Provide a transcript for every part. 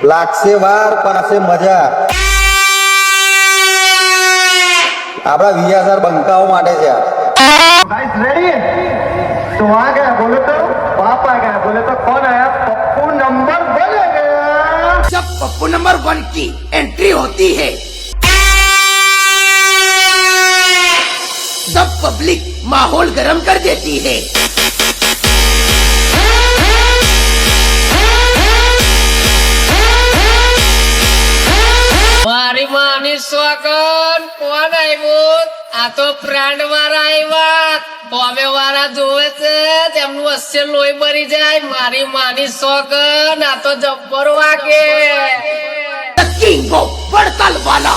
લાગશે વાર પણ હશે મજા. આપણા વિયાસર બંકાઓ માટે છે. गाइस रेडी तो आ गया बोले तो बाप आ गया बोले तो कौन आया पप्पू नंबर 1 आ गया. जब पप्पू नंबर 1 की एंट्री होती है तब पब्लिक माहौल गर्म कर देती है. મારી માની સોગન કોણ આવ્યું? આ તો પ્રાણ વાળા આવ્યા. બોમ્બે વાળા જોવે છે તેમનું અસ્ય લોહી ભરી જાય. મારી માની સોગન આ તો જબ્બર વાગે. द किंग ऑफ वड़ताल वाला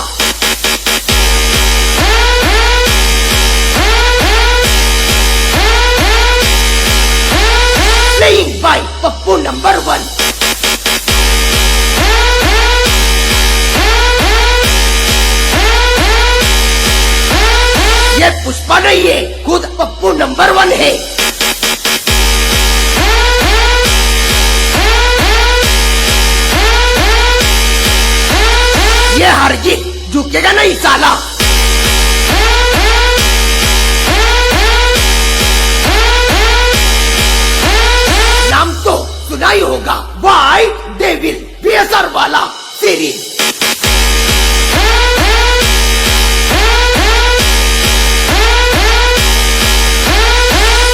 प्लेइंग बाय पप्पू नंबर 1. ये पुष्पा नहीं है, खुद पप्पू नंबर 1 है. ये हार जीत झुकेगा नहीं साला. नाम तो सुना ही होगा, व्हाइट डेविल बीएसआर वाला सीरीज.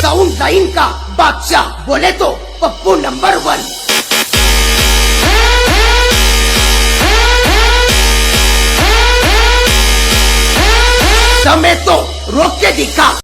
साउंड लाइन का बादशाह बोले तो पप्पू नंबर 1. समय तो रोक के दिखा.